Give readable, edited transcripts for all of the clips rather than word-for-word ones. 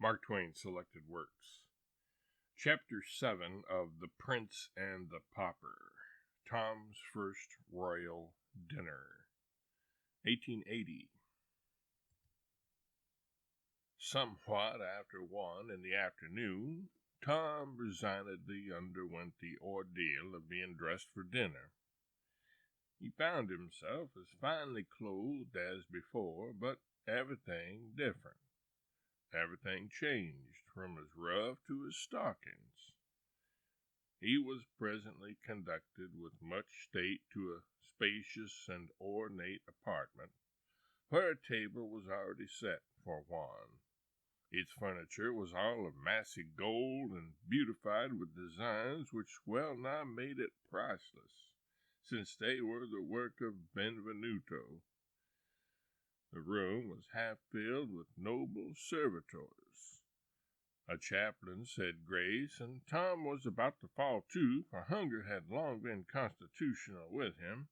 Mark Twain Selected Works. Chapter 7 of The Prince and the Pauper. Tom's First Royal Dinner. 1880. Somewhat after 1 in the afternoon, Tom resignedly underwent the ordeal of being dressed for dinner. He found himself as finely clothed as before, but everything different. Everything changed from his ruff to his stockings. He was presently conducted with much state to a spacious and ornate apartment, where a table was already set for one. Its furniture was all of massy gold and beautified with designs which well nigh made it priceless, since they were the work of Benvenuto. The room was half filled with noble servitors. A chaplain said grace, and Tom was about to fall to, for hunger had long been constitutional with him,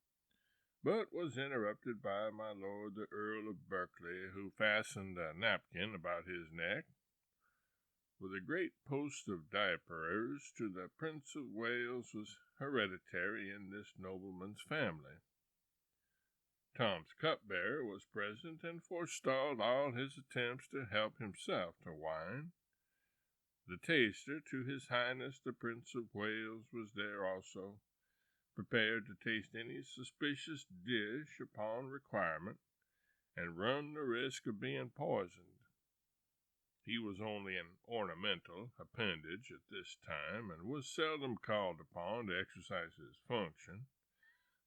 but was interrupted by my lord the Earl of Berkeley, who fastened a napkin about his neck. For the great post of diaperers to the Prince of Wales was hereditary in this nobleman's family. Tom's cupbearer was present and forestalled all his attempts to help himself to wine. The taster to His Highness the Prince of Wales was there also, prepared to taste any suspicious dish upon requirement, and run the risk of being poisoned. He was only an ornamental appendage at this time, and was seldom called upon to exercise his function,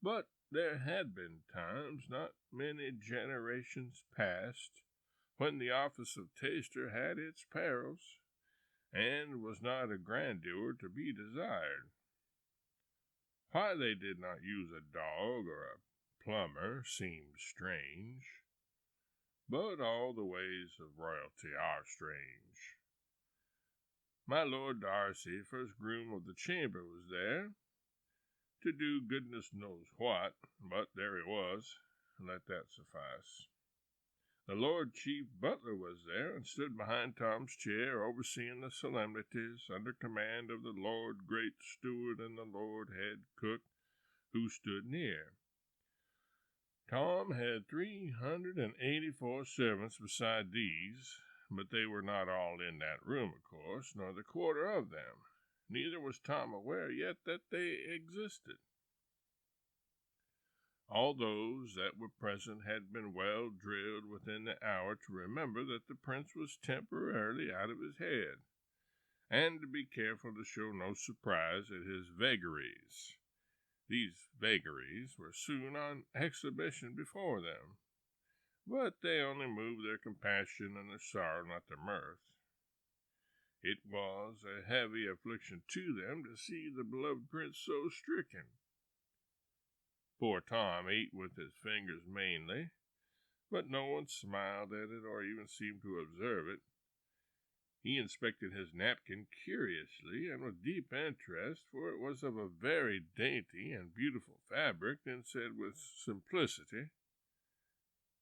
but there had been times, not many generations past, when the office of taster had its perils, and was not a grandeur to be desired. Why they did not use a dog or a plumber seemed strange, but all the ways of royalty are strange. My Lord Darcy, first groom of the chamber, was there, to do goodness knows what, but there he was, let that suffice. The Lord Chief Butler was there, and stood behind Tom's chair, overseeing the solemnities, under command of the Lord Great Steward and the Lord Head Cook, who stood near. Tom had 384 servants beside these, but they were not all in that room, of course, nor the quarter of them. Neither was Tom aware yet that they existed. All those that were present had been well drilled within the hour to remember that the prince was temporarily out of his head, and to be careful to show no surprise at his vagaries. These vagaries were soon on exhibition before them, but they only moved their compassion and their sorrow, not their mirth. It was a heavy affliction to them to see the beloved prince so stricken. Poor Tom ate with his fingers mainly, but no one smiled at it or even seemed to observe it. He inspected his napkin curiously and with deep interest, for it was of a very dainty and beautiful fabric, and said with simplicity,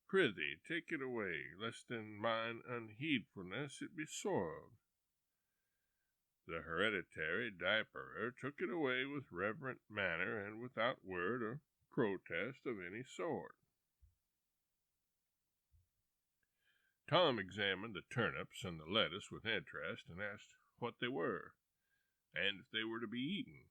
"Prithee, take it away, lest in mine unheedfulness it be soiled." The hereditary diaperer took it away with reverent manner and without word or protest of any sort. Tom examined the turnips and the lettuce with interest, and asked what they were, and if they were to be eaten,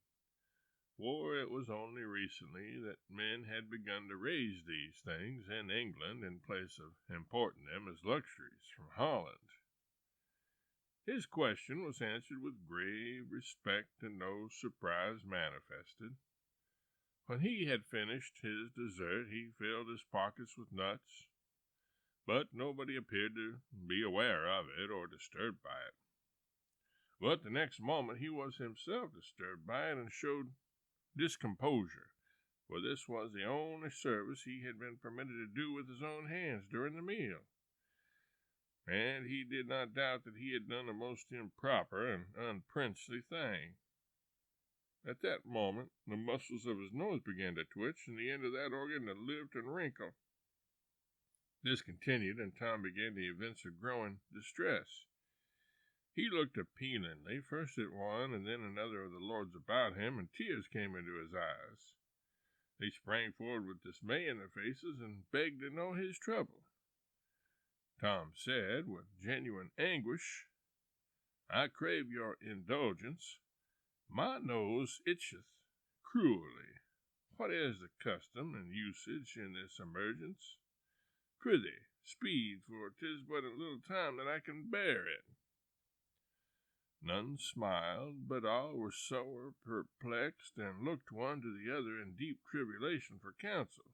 for it was only recently that men had begun to raise these things in England in place of importing them as luxuries from Holland. His question was answered with grave respect and no surprise manifested. When he had finished his dessert, he filled his pockets with nuts, but nobody appeared to be aware of it or disturbed by it. But the next moment he was himself disturbed by it and showed discomposure, for this was the only service he had been permitted to do with his own hands during the meal, and he did not doubt that he had done a most improper and unprincely thing. At that moment the muscles of his nose began to twitch, and the end of that organ to lift and wrinkle. This continued, and Tom began to evince a growing distress. He looked appealingly, first at one and then another of the lords about him, and tears came into his eyes. They sprang forward with dismay in their faces and begged to know his trouble. Tom said, with genuine anguish, "I crave your indulgence. My nose itcheth cruelly. What is the custom and usage in this emergence? Prithee, speed, for 'tis but a little time that I can bear it." None smiled, but all were sore perplexed, and looked one to the other in deep tribulation for counsel.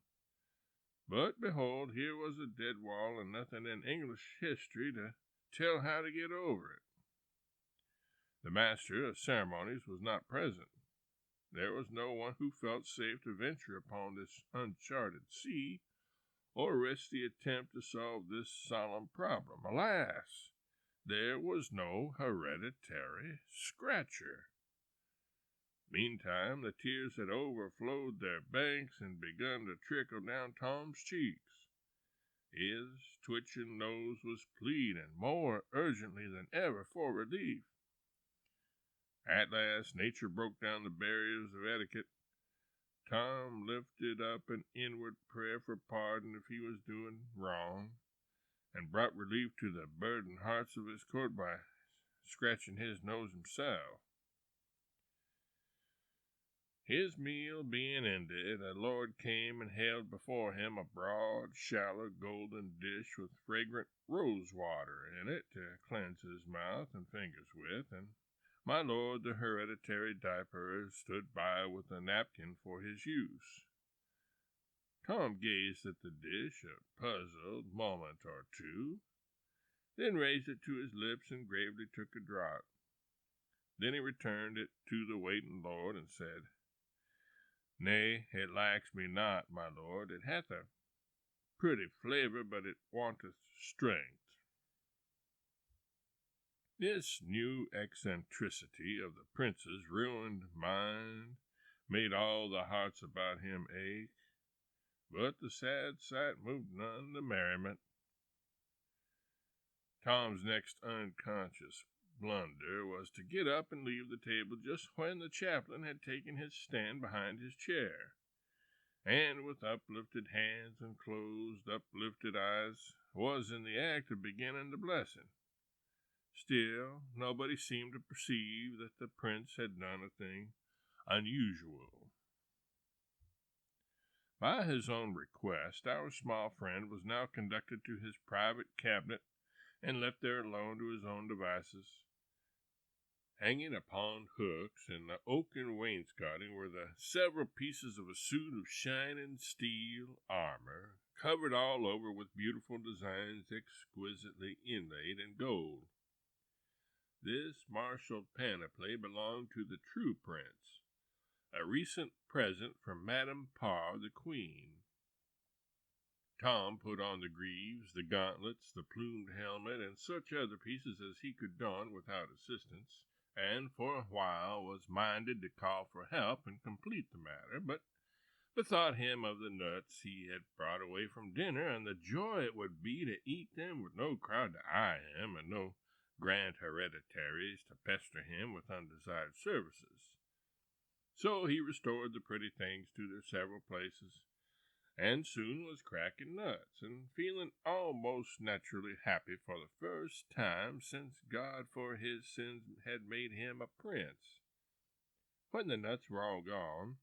But behold, here was a dead wall, and nothing in English history to tell how to get over it. The master of ceremonies was not present. There was no one who felt safe to venture upon this uncharted sea, or risk the attempt to solve this solemn problem. Alas! There was no hereditary scratcher. Meantime, the tears had overflowed their banks and begun to trickle down Tom's cheeks. His twitching nose was pleading more urgently than ever for relief. At last, nature broke down the barriers of etiquette. Tom lifted up an inward prayer for pardon if he was doing wrong, and brought relief to the burdened hearts of his court by scratching his nose himself. His meal being ended, a lord came and held before him a broad, shallow, golden dish with fragrant rose water in it to cleanse his mouth and fingers with, and my lord the hereditary diaper stood by with a napkin for his use. Tom gazed at the dish a puzzled moment or two, then raised it to his lips and gravely took a draught. Then he returned it to the waiting lord and said, "Nay, it lacks me not, my lord. It hath a pretty flavor, but it wanteth strength." This new eccentricity of the prince's ruined mind made all the hearts about him ache, but the sad sight moved none to merriment. Tom's next unconscious blunder was to get up and leave the table just when the chaplain had taken his stand behind his chair, and with uplifted hands and closed, uplifted eyes, was in the act of beginning the blessing. Still, nobody seemed to perceive that the prince had done a thing unusual. By his own request, our small friend was now conducted to his private cabinet and left there alone to his own devices. Hanging upon hooks in the oaken wainscoting were the several pieces of a suit of shining steel armor, covered all over with beautiful designs exquisitely inlaid in gold. This martial panoply belonged to the true prince, a recent present from Madame Pauper, the queen. Tom put on the greaves, the gauntlets, the plumed helmet, and such other pieces as he could don without assistance, and for a while was minded to call for help and complete the matter, but bethought him of the nuts he had brought away from dinner, and the joy it would be to eat them with no crowd to eye him, and no grand hereditaries to pester him with undesired services. So he restored the pretty things to their several places, and soon was cracking nuts, and feeling almost naturally happy for the first time since God for his sins had made him a prince. When the nuts were all gone,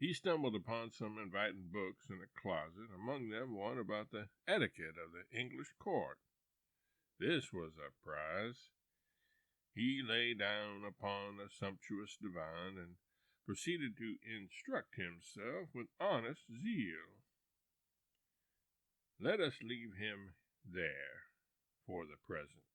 he stumbled upon some inviting books in a closet, among them one about the etiquette of the English court. This was a prize. He lay down upon a sumptuous divan and proceeded to instruct himself with honest zeal. Let us leave him there for the present.